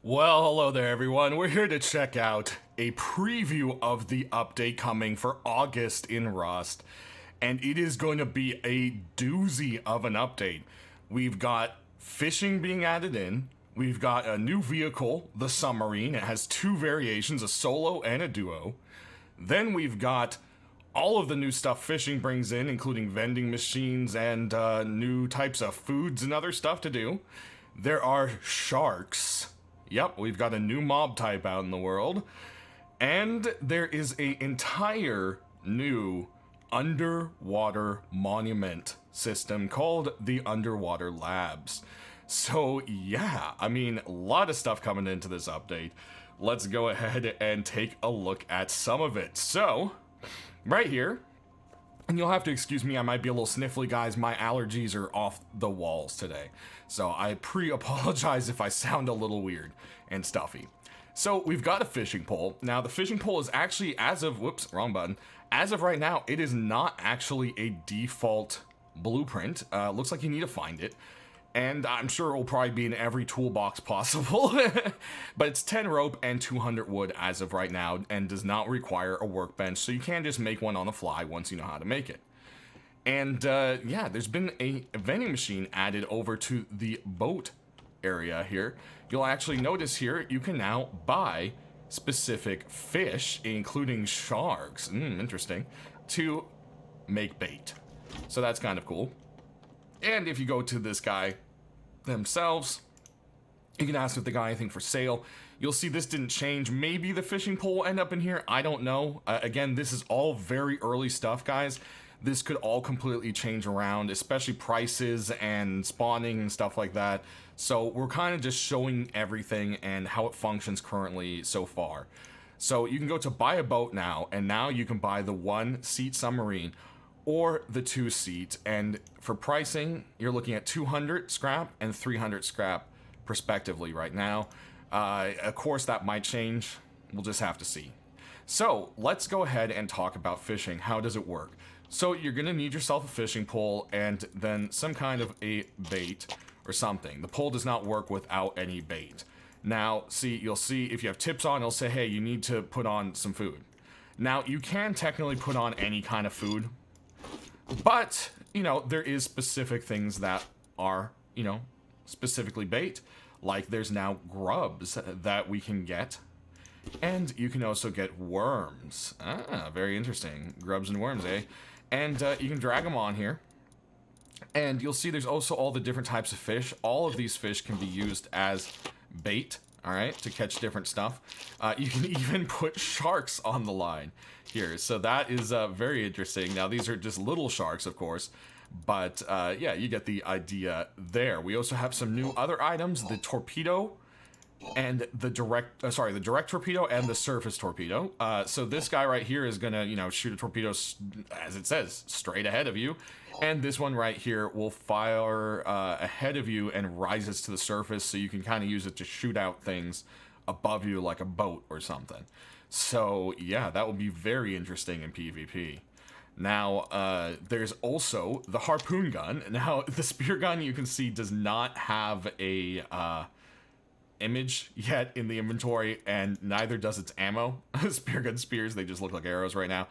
Well, hello there, everyone. We're here to check out a preview of the update coming for August in Rust, and it is going to be a doozy of an update. We've got fishing being added in, we've got a new vehicle, the Submarine. It has two variations, a solo and a duo. Then we've got all of the new stuff fishing brings in, including vending machines and new types of foods and other stuff to do. There are sharks. Yep, we've got a new mob type out in the world. And there is an entire new underwater monument system called the Underwater Labs. So yeah, I mean, a lot of stuff coming into this update. Let's go ahead and take a look at some of it. So, right here, and you'll have to excuse me, I might be a little sniffly, guys. My allergies are off the walls today. So I pre-apologize if I sound a little weird and stuffy. So we've got a fishing pole. Now the fishing pole is actually, as of, whoops, wrong button. As of right now, it is not actually a default blueprint. Looks like you need to find it. And I'm sure it will probably be in every toolbox possible. But it's 10 rope and 200 wood as of right now, and does not require a workbench, so you can just make one on the fly once you know how to make it. And yeah, there's been a vending machine added over to the boat area here. You'll actually notice here, you can now buy specific fish, including sharks, interesting, to make bait. So that's kind of cool. And if you go to this guy themselves, you can ask if they got anything for sale. You'll see this didn't change. Maybe the fishing pole will end up in here. I don't know. Again, this is all very early stuff, guys. This could all completely change around, especially prices and spawning and stuff like that. So we're kind of just showing everything and how it functions currently so far. So you can go to buy a boat now, and now you can buy the 1-seat submarine or the 2-seat, and for pricing, you're looking at 200 scrap and 300 scrap respectively right now. Of course, that might change. We'll just have to see. So let's go ahead and talk about fishing. How does it work? So you're gonna need yourself a fishing pole and then some kind of a bait or something. The pole does not work without any bait. Now, see, you'll see if you have tips on, it'll say, hey, you need to put on some food. Now, you can technically put on any kind of food, but, you know, there is specific things that are, you know, specifically bait. Like there's now grubs that we can get. And you can also get worms. Ah, very interesting. Grubs and worms, eh? And you can drag them on here. And you'll see there's also all the different types of fish. All of these fish can be used as bait, all right, to catch different stuff. You can even put sharks on the line here. So that is very interesting. Now, these are just little sharks, of course. But, yeah, you get the idea there. We also have some new other items. The torpedo and the direct torpedo and the surface torpedo. So this guy right here is gonna, you know, shoot a torpedo, as it says, straight ahead of you. And this one right here will fire ahead of you and rises to the surface, so you can kind of use it to shoot out things above you like a boat or something. So yeah, that will be very interesting in PvP. Now, there's also the harpoon gun. Now, the spear gun, you can see, does not have a image yet in the inventory, and neither does its ammo. Spear gun spears, they just look like arrows right now.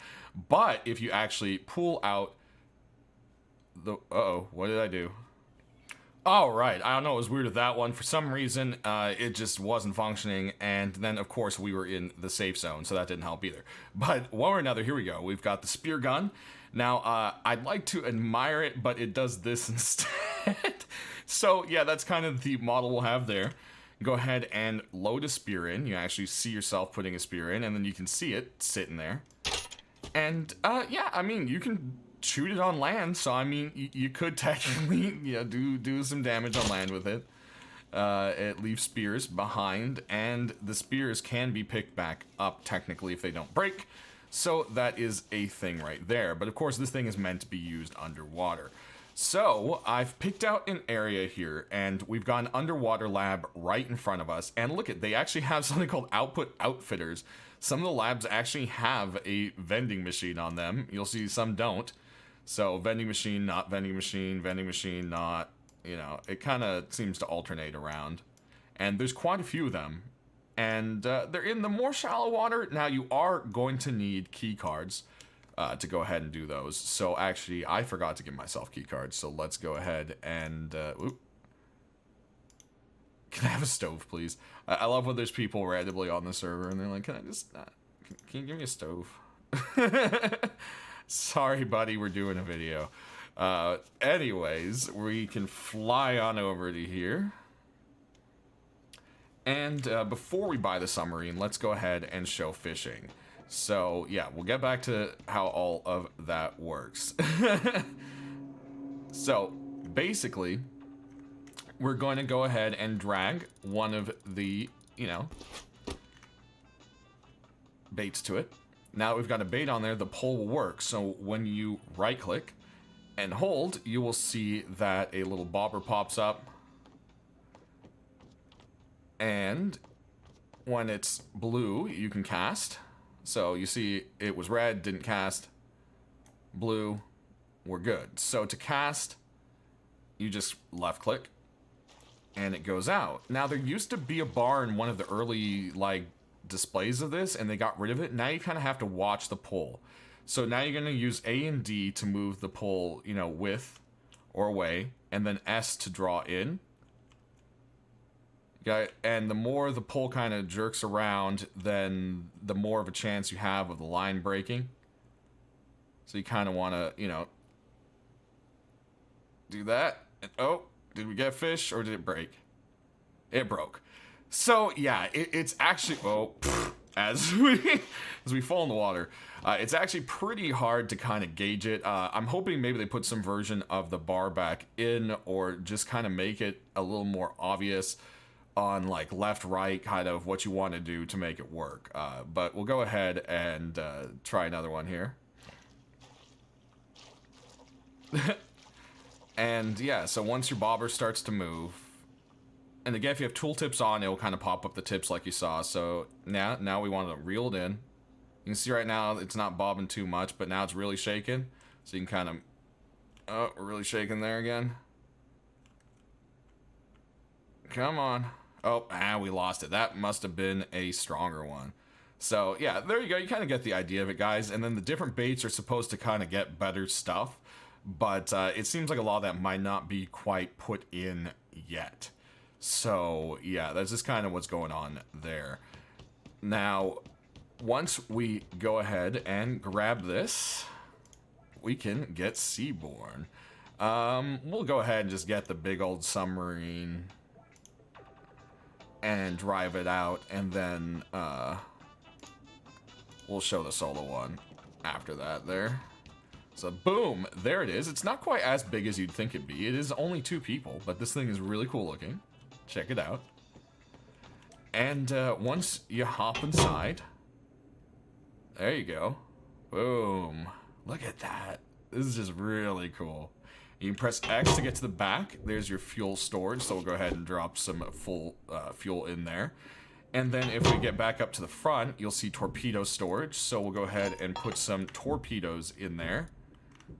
But if you actually pull out the... Uh-oh, what did I do? Oh, right, I don't know, it was weird with that one. For some reason, it just wasn't functioning, and then, of course, we were in the safe zone, so that didn't help either. But one or another, here we go. We've got the spear gun. Now, I'd like to admire it, but it does this instead. So, yeah, that's kind of the model we'll have there. Go ahead and load a spear in. You actually see yourself putting a spear in, and then you can see it sitting there. And, yeah, I mean, you can shoot it on land, so, I mean, you could technically, you know, do some damage on land with it. It leaves spears behind, and the spears can be picked back up, technically, if they don't break. So, that is a thing right there. But, of course, this thing is meant to be used underwater. So, I've picked out an area here, and we've got an underwater lab right in front of us. And look at, they actually have something called Output Outfitters. Some of the labs actually have a vending machine on them. You'll see some don't. So, vending machine, not vending machine, not, you know, it kind of seems to alternate around. and there's quite a few of them. And they're in the more shallow water. Now, you are going to need key cards to go ahead and do those. So, actually, I forgot to give myself key cards. So, let's go ahead and... Can I have a stove, please? I love when there's people randomly on the server, and they're like, can I just... can you give me a stove? Sorry, buddy, we're doing a video. Anyways, we can fly on over to here. And before we buy the submarine, let's go ahead and show fishing. So, yeah, we'll get back to how all of that works. So, basically, we're going to go ahead and drag one of the, baits to it. Now that we've got a bait on there, the pole will work. So, when you right-click and hold, you will see that a little bobber pops up. And when it's blue, you can cast. So you see it was red, didn't cast. Blue, we're good. So to cast, you just left click and it goes out. Now there used to be a bar in one of the early displays of this and they got rid of it. Now you kind of have to watch the pole. So now you're going to use A and D to move the pole, with or away, and then S to draw in. Yeah, and the more the pole kind of jerks around, then the more of a chance you have of the line breaking. So you kind of want to, do that. And, oh, did we get fish or did it break? It broke. So yeah, it's actually as we fall in the water, it's actually pretty hard to kind of gauge it. I'm hoping maybe they put some version of the bar back in, or just kind of make it a little more obvious on left, right, kind of what you want to do to make it work. But we'll go ahead and try another one here. And yeah, so once your bobber starts to move, and again, if you have tooltips on, it will kind of pop up the tips like you saw. So now we want to reel it in. You can see right now it's not bobbing too much, but now it's really shaking. So you can kind of, oh, we're really shaking there again. Come on. Oh, we lost it. That must have been a stronger one. So, yeah, there you go. You kind of get the idea of it, guys. And then the different baits are supposed to kind of get better stuff. But it seems like a lot of that might not be quite put in yet. So, yeah, that's just kind of what's going on there. Now, once we go ahead and grab this, we can get seaborne. We'll go ahead and just get the big old submarine and drive it out, and then we'll show the solo one after that there. So boom, there it is. It's not quite as big as you'd think it'd be. It is only 2 people, but this thing is really cool looking. Check it out. And once you hop inside, there you go. Boom. Look at that. This is just really cool. You can press X to get to the back. There's your fuel storage, so we'll go ahead and drop some full fuel in there. And then if we get back up to the front, you'll see torpedo storage, so we'll go ahead and put some torpedoes in there.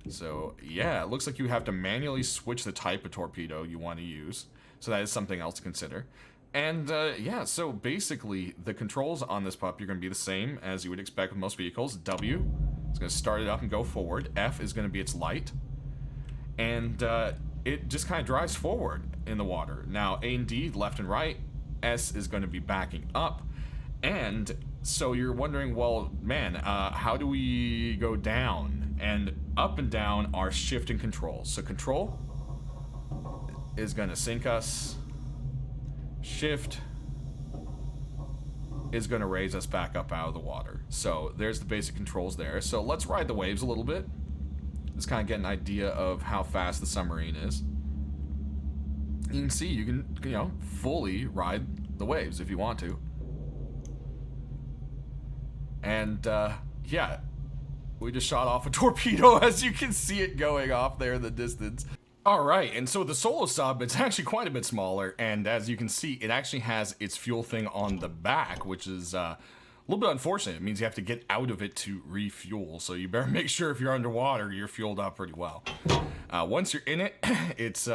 So yeah, it looks like you have to manually switch the type of torpedo you want to use, so that is something else to consider. And yeah, so basically the controls on this pup are going to be the same as you would expect with most vehicles. W is going to start it up and go forward. F is going to be its light. And it just kind of drives forward in the water. Now, A and D, left and right. S is going to be backing up. And so you're wondering, well, man, how do we go down? And up and down are shift and control. So control is going to sink us. Shift is going to raise us back up out of the water. So there's the basic controls there. So let's ride the waves a little bit. Let's kind of get an idea of how fast the submarine is. You can see you can, fully ride the waves if you want to. And, yeah, we just shot off a torpedo, as you can see it going off there in the distance. Alright, and so the solo sub, it's actually quite a bit smaller, and as you can see, it actually has its fuel thing on the back, which is, a little bit unfortunate. It means you have to get out of it to refuel, so you better make sure if you're underwater, you're fueled up pretty well. Once you're in it, its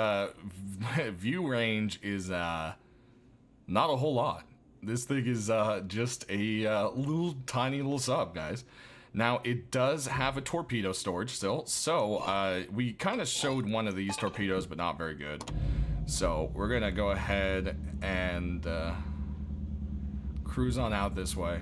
view range is Not a whole lot. This thing is just a little tiny little sub, guys. Now, it does have a torpedo storage still, so we kind of showed one of these torpedoes, but not very good. So we're gonna go ahead and cruise on out this way.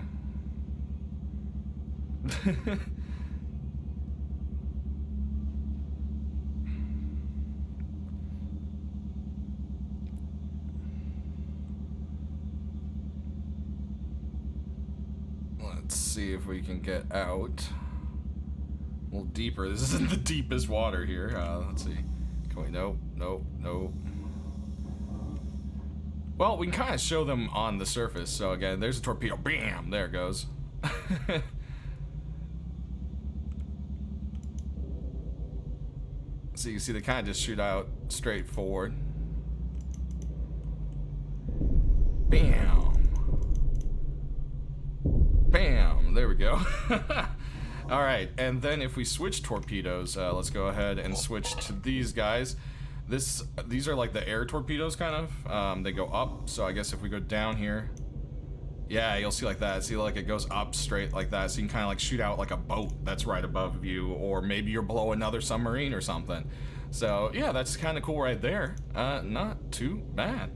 Let's see if we can get out a little deeper. This isn't the deepest water here. Let's see. Can we? Nope, nope, nope. Well, we can kind of show them on the surface. So again, there's a torpedo. Bam! There it goes. So you can see they kind of just shoot out straight forward. Bam! Bam! There we go. Alright, and then if we switch torpedoes, let's go ahead and switch to these guys. These are like the air torpedoes, kind of. They go up, so I guess if we go down here, yeah, you'll see like that. See, like it goes up straight like that, so you can kind of like shoot out like a boat that's right above you, or maybe you're below another submarine or something. So yeah, that's kind of cool right there. Not too bad.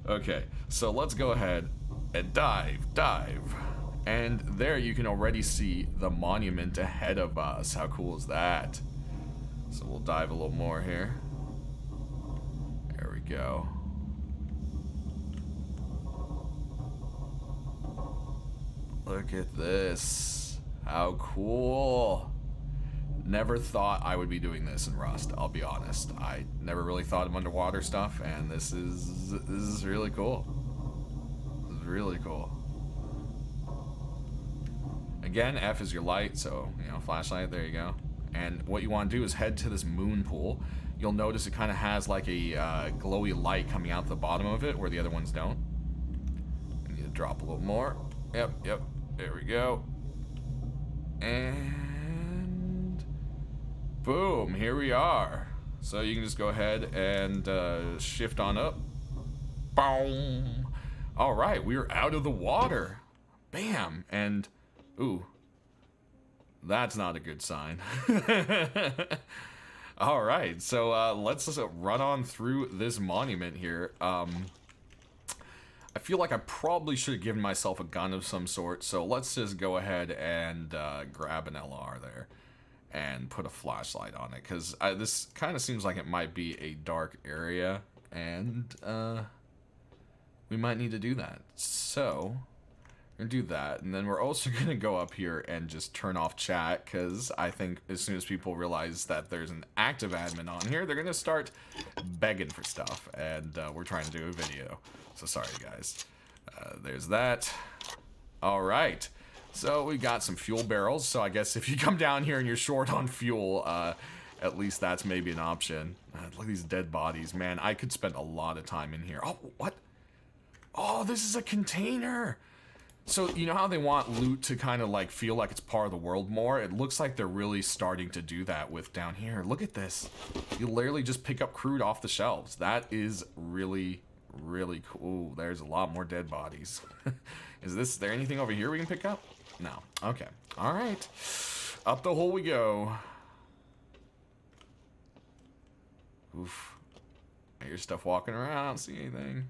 Okay, so let's go ahead and dive. And there you can already see the monument ahead of us. How cool is that? So we'll dive a little more here. There we go. Look at this. How cool. Never thought I would be doing this in Rust, I'll be honest. I never really thought of underwater stuff, and this is really cool. This is really cool. Again, F is your light, so, you know, flashlight, there you go. And what you want to do is head to this moon pool. You'll notice it kind of has like a glowy light coming out the bottom of it, where the other ones don't. I need to drop a little more. Yep, there we go. And boom, here we are. So you can just go ahead and shift on up. Boom. All right, we are out of the water. Bam. And ooh, that's not a good sign. All right, so let's just run on through this monument here. I feel like I probably should have given myself a gun of some sort, so let's just go ahead and grab an LR there and put a flashlight on it, because this kind of seems like it might be a dark area, and we might need to do that. So we're gonna do that, and then we're also gonna go up here and just turn off chat, because I think as soon as people realize that there's an active admin on here, they're gonna start begging for stuff, and we're trying to do a video. So sorry, guys. There's that. All right. So we got some fuel barrels. So I guess if you come down here and you're short on fuel, at least that's maybe an option. Look at these dead bodies. Man, I could spend a lot of time in here. Oh, what? Oh, this is a container. So you know how they want loot to kind of like feel like it's part of the world more? It looks like they're really starting to do that with down here. Look at this. You literally just pick up crude off the shelves. That is really cool. Ooh, there's a lot more dead bodies. Is there anything over here we can pick up? No. Okay. All right. Up the hole we go. Oof. I hear stuff walking around. I don't see anything.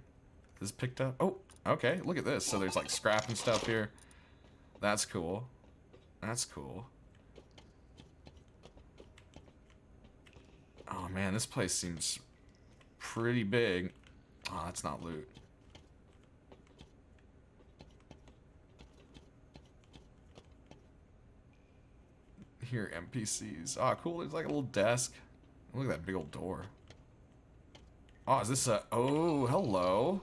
Is this picked up? Oh, okay. Look at this. So there's like scrap and stuff here. That's cool. That's cool. Oh man, this place seems pretty big. Oh, that's not loot. Here, NPCs. Oh, cool. There's like a little desk. Look at that big old door. Oh, is this a... Oh, hello.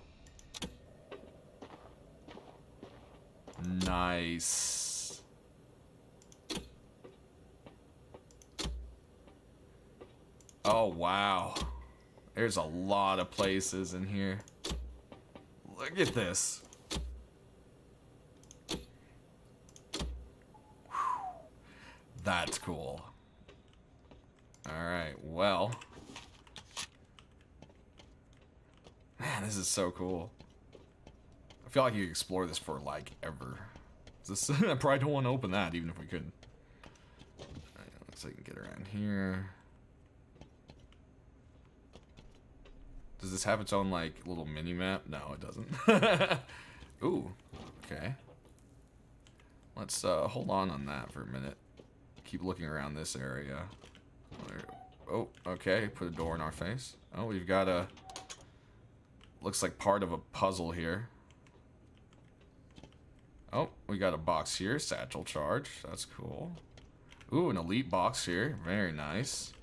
Nice. Oh, wow. There's a lot of places in here. Look at this. Whew. That's cool. Alright, well. Man, this is so cool. I feel like you could explore this for, like, ever. This, I probably don't want to open that, even if we could. Alright, looks like we can get around here. Does this have its own, like, little mini-map? No, it doesn't. Ooh, okay. Let's, hold on that for a minute. Keep looking around this area. Oh, okay, put a door in our face. Oh, we've got a... Looks like part of a puzzle here. Oh, we got a box here, satchel charge. That's cool. Ooh, an elite box here. Very nice.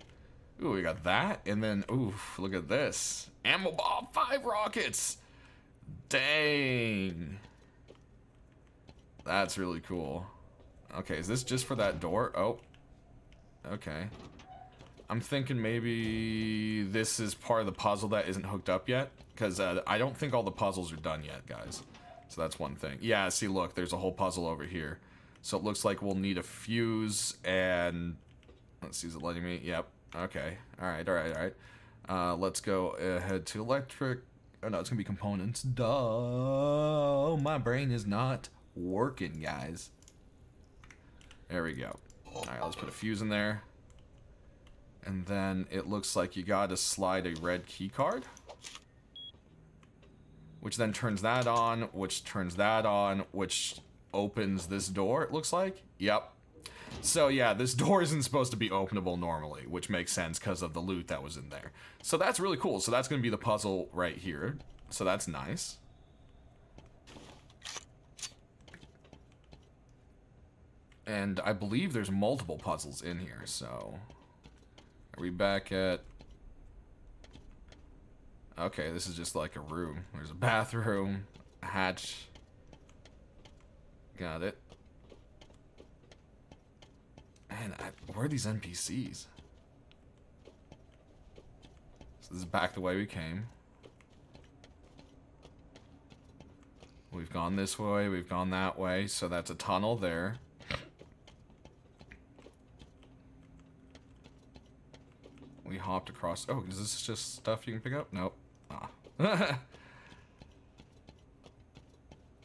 Ooh, we got that. And then, ooh, look at this. Ammo bomb, 5 rockets. Dang. That's really cool. Okay, is this just for that door? Oh. Okay. I'm thinking maybe this is part of the puzzle that isn't hooked up yet. Because I don't think all the puzzles are done yet, guys. So that's one thing. Yeah, see, look, there's a whole puzzle over here. So it looks like we'll need a fuse and... Let's see, is it letting me? Yep. Okay. Alright, alright, alright. Let's go ahead to electric. Oh, no, it's going to be components. Duh. My brain is not working, guys. There we go. Alright, let's put a fuse in there. And then it looks like you got to slide a red key card. Which then turns that on, which turns that on, which opens this door, it looks like. Yep. So yeah, this door isn't supposed to be openable normally, which makes sense because of the loot that was in there. So that's really cool. So that's going to be the puzzle right here. So that's nice. And I believe there's multiple puzzles in here, so... Are we back at... Okay, this is just like a room. There's a bathroom, a hatch. Got it. Man, where are these NPCs? So this is back the way we came. We've gone this way, we've gone that way, so that's a tunnel there. We hopped across. Oh, is this just stuff you can pick up? Nope. Ah.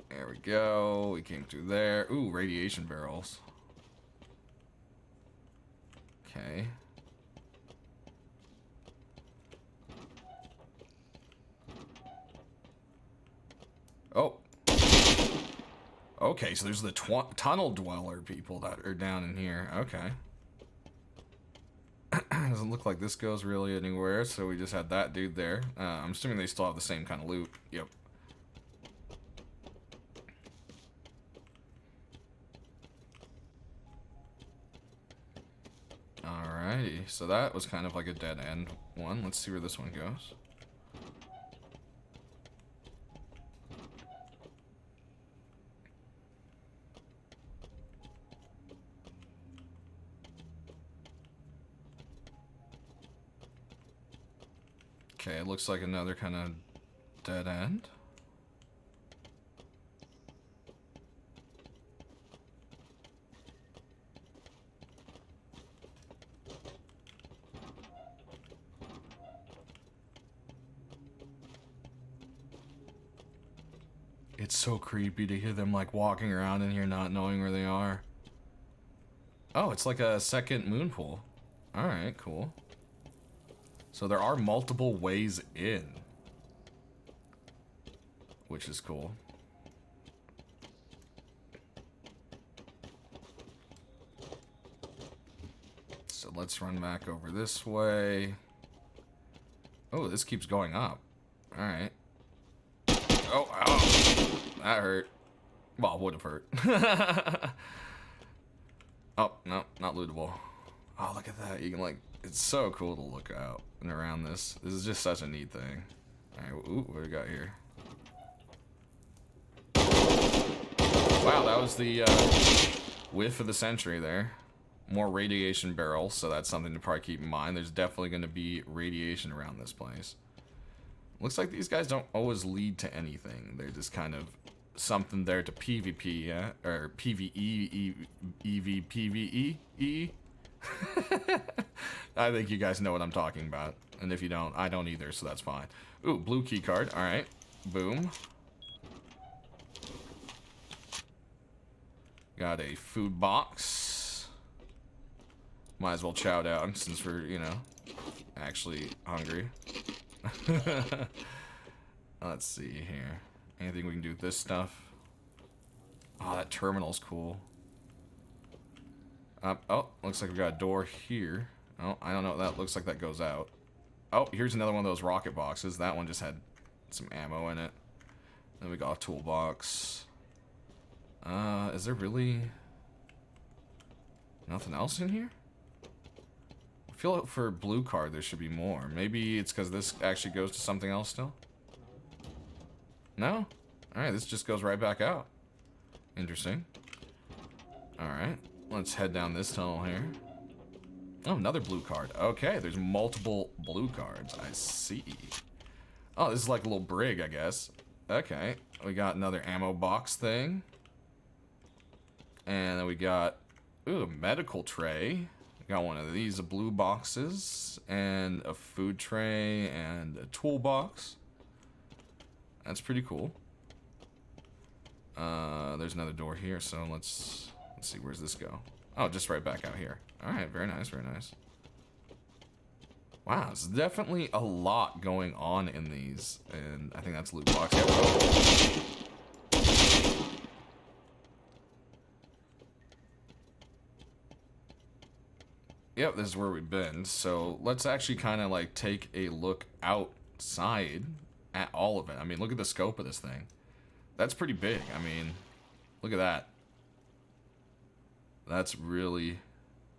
There we go. We came through there. Ooh, radiation barrels. Okay. Oh. Okay, so there's the tunnel dweller people that are down in here. Okay. Doesn't look like this goes really anywhere, so we just had that dude there. I'm assuming they still have the same kind of loot. Yep. Alrighty, so that was kind of like a dead end one. Let's see where this one goes. Okay, it looks like another kind of dead end. It's so creepy to hear them like walking around in here not knowing where they are. Oh, it's like a second moon pool. Alright, cool. So there are multiple ways in, which is cool. So let's run back over this way. Oh, this keeps going up. All right. Oh, ow. That hurt. Well, it would have hurt. Oh, no, not lootable. Oh, look at that. You can like, it's so cool to look out and around this. This is just such a neat thing. All right, ooh, what do we got here? Wow, that was the whiff of the century there. More radiation barrels, so that's something to probably keep in mind. There's definitely going to be radiation around this place. Looks like these guys don't always lead to anything. They're just kind of something there to PvP, yeah? Or PvE, EV, PvE? I think you guys know what I'm talking about. And if you don't, I don't either, so that's fine. Ooh, blue key card. Alright. Boom. Got a food box. Might as well chow down since we're, you know, actually hungry. Let's see here. Anything we can do with this stuff? Oh, that terminal's cool. Oh, looks like we got a door here. Oh, I don't know. That looks like that goes out. Oh, here's another one of those rocket boxes. That one just had some ammo in it. Then we got a toolbox. Is there really nothing else in here? I feel like for blue card there should be more. Maybe it's because this actually goes to something else still? No? Alright, this just goes right back out. Interesting. Alright, let's head down this tunnel here. Oh, another blue card. Okay, there's multiple blue cards. I see. Oh, this is like a little brig, I guess. Okay, we got another ammo box thing. And then we got, ooh, a medical tray. We got one of these blue boxes. And a food tray and a toolbox. That's pretty cool. There's another door here, so let's see, where's this go? Oh, just right back out here. Alright, very nice, very nice. Wow, there's definitely a lot going on in these. And I think that's loot box. Yep, this is where we've been. So let's actually kind of like take a look outside at all of it. I mean, look at the scope of this thing. That's pretty big. I mean, look at that. That's really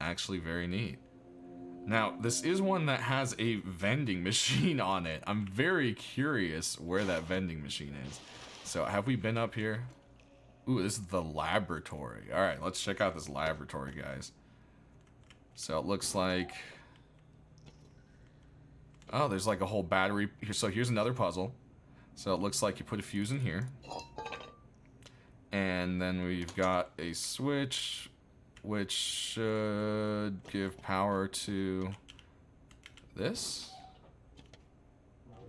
actually very neat. Now, this is one that has a vending machine on it. I'm very curious where that vending machine is. So, have we been up here? Ooh, this is the laboratory. Alright, let's check out this laboratory, guys. So, it looks like... Oh, there's like a whole battery here. So, here's another puzzle. So, it looks like you put a fuse in here. And then we've got a switch, which should give power to this?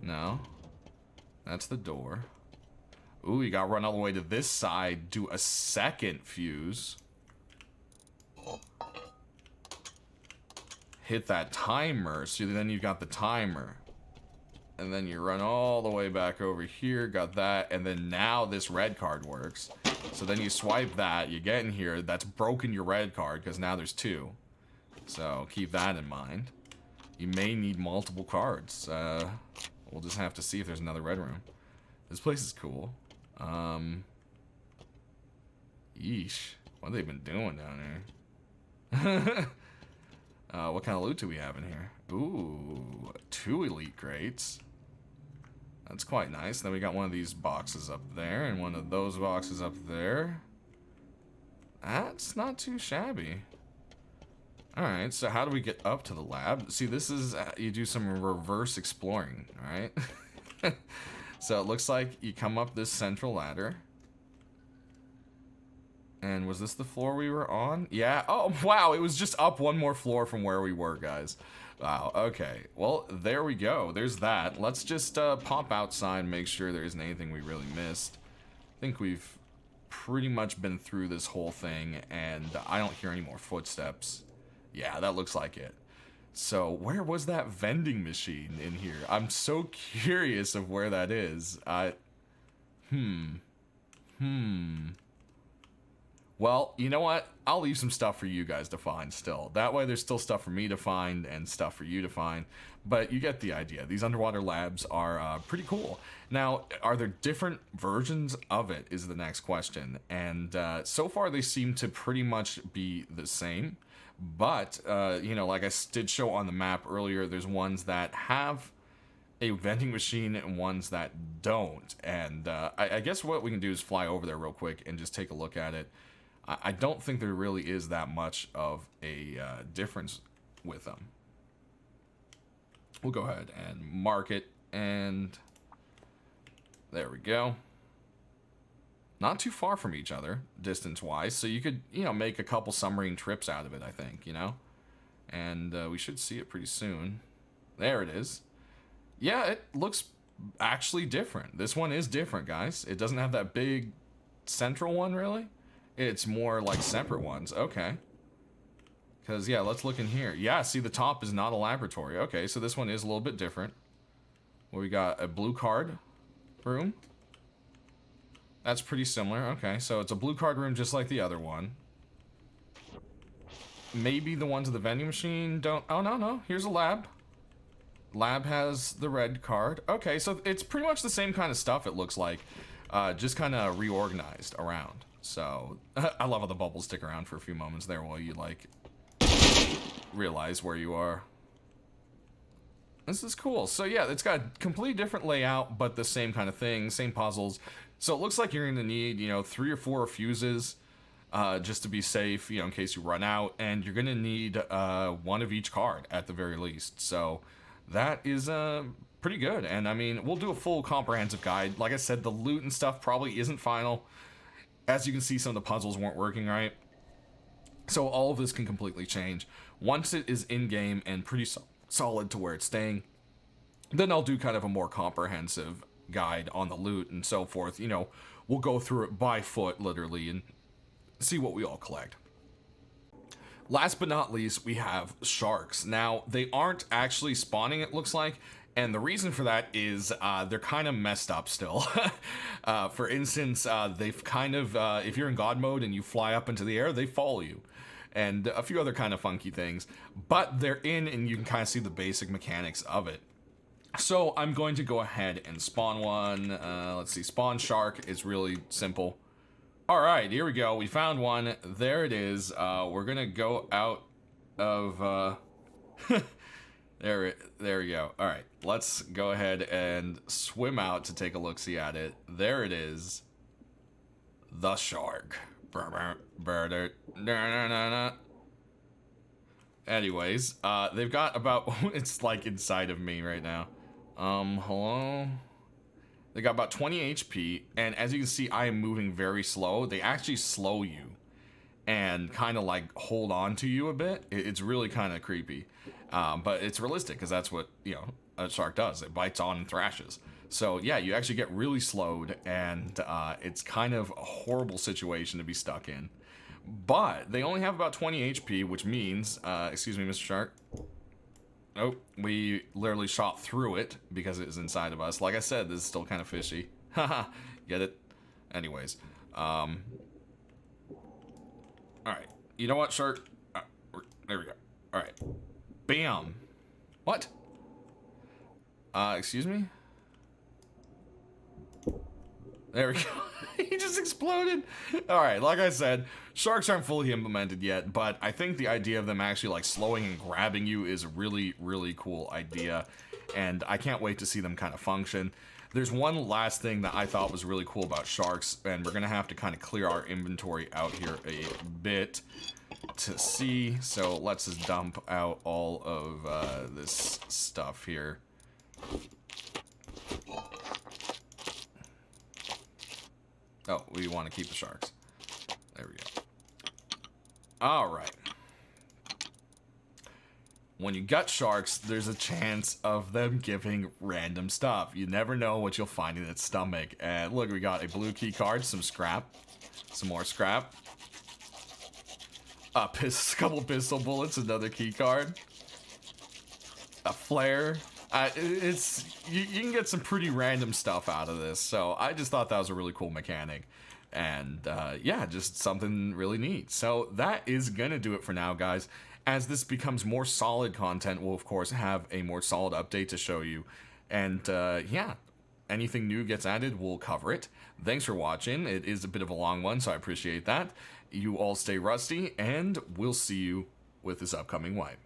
No. That's the door. Ooh, you gotta run all the way to this side, do a second fuse. Hit that timer, so then you've got the timer. And then you run all the way back over here, got that, and then now this red card works. So then you swipe that, you get in here, that's broken your red card, because now there's two. So keep that in mind. You may need multiple cards. We'll just have to see if there's another red room. This place is cool. Yeesh. What have they been doing down here? What kind of loot do we have in here? Ooh, 2 elite crates. That's quite nice. Then we got one of these boxes up there, and one of those boxes up there. That's not too shabby. Alright, so how do we get up to the lab? See, this is, you do some reverse exploring, alright? So it looks like you come up this central ladder. And was this the floor we were on? Yeah. Oh, wow. It was just up one more floor from where we were, guys. Wow. Okay. Well, there we go. There's that. Let's just pop outside and make sure there isn't anything we really missed. I think we've pretty much been through this whole thing, and I don't hear any more footsteps. Yeah, that looks like it. So, where was that vending machine in here? I'm so curious of where that is. Well, you know what? I'll leave some stuff for you guys to find still. That way there's still stuff for me to find and stuff for you to find. But you get the idea. These underwater labs are pretty cool. Now, are there different versions of it is the next question. And so far they seem to pretty much be the same. But, you know, like I did show on the map earlier, there's ones that have a vending machine and ones that don't. And I guess what we can do is fly over there real quick and just take a look at it. I don't think there really is that much of a difference with them. We'll go ahead and mark it, and there we go. Not too far from each other, distance-wise, so you could, you know, make a couple submarine trips out of it, I think, you know? And we should see it pretty soon. There it is. Yeah, it looks actually different. This one is different, guys. It doesn't have that big central one, really. It's more like separate ones. Okay. Because, yeah, let's look in here. Yeah, see, the top is not a laboratory. Okay, so this one is a little bit different. Well, we got a blue card room. That's pretty similar. Okay, so it's a blue card room just like the other one. Maybe the ones at the vending machine don't... Oh, no. Here's a lab. Lab has the red card. Okay, so it's pretty much the same kind of stuff, it looks like. Just kind of reorganized around. So, I love how the bubbles stick around for a few moments there while you, like, realize where you are. This is cool. So, yeah, it's got a completely different layout, but the same kind of thing, same puzzles. So, it looks like you're going to need, you know, 3 or 4 fuses just to be safe, you know, in case you run out. And you're going to need 1 of each card at the very least. So, that is pretty good. And, I mean, we'll do a full comprehensive guide. Like I said, the loot and stuff probably isn't final. As you can see, some of the puzzles weren't working right. So all of this can completely change. Once it is in-game and pretty solid to where it's staying, then I'll do kind of a more comprehensive guide on the loot and so forth. You know, we'll go through it by foot, literally, and see what we all collect. Last but not least, we have sharks. Now, they aren't actually spawning, it looks like, and the reason for that is they're kind of messed up still. For instance, they've kind of, if you're in God mode and you fly up into the air, they follow you. And a few other kind of funky things. But they're in, and you can kind of see the basic mechanics of it. So I'm going to go ahead and spawn one. Let's see, spawn shark is really simple. Alright, here we go. We found one. There it is. We're going to go out of... There we go. Alright, let's go ahead and swim out to take a look-see at it. There it is. The shark. Anyways, they've got about... It's like inside of me right now. Hello? They got about 20 HP, and as you can see, I am moving very slow. They actually slow you and kind of like hold on to you a bit. It's really kind of creepy. But it's realistic because that's what, you know, a shark does. It bites on and thrashes. So yeah, you actually get really slowed, and it's kind of a horrible situation to be stuck in. But they only have about 20 HP, which means, excuse me, Mr. Shark. Oh, we literally shot through it because it is inside of us. Like I said, this is still kind of fishy. Haha, get it? Anyways, alright. You know what, Shark? There we go. Alright. Bam. What? Excuse me? There we go. He just exploded. Alright, like I said, sharks aren't fully implemented yet, but I think the idea of them actually like slowing and grabbing you is a really, really cool idea. And I can't wait to see them kind of function. There's one last thing that I thought was really cool about sharks, and we're going to have to kind of clear our inventory out here a bit to see. So let's just dump out all of this stuff here. Oh, we want to keep the sharks. There we go. Alright. When you gut sharks, there's a chance of them giving random stuff. You never know what you'll find in its stomach. And look, we got a blue key card, some scrap, some more scrap. A couple pistol bullets, another key card. A flare. You can get some pretty random stuff out of this, so I just thought that was a really cool mechanic. And yeah, just something really neat. So that is gonna do it for now, guys. As this becomes more solid content, we'll of course have a more solid update to show you. And yeah, anything new gets added, we'll cover it. Thanks for watching. It is a bit of a long one, so I appreciate that. You all stay rusty, and we'll see you with this upcoming wipe.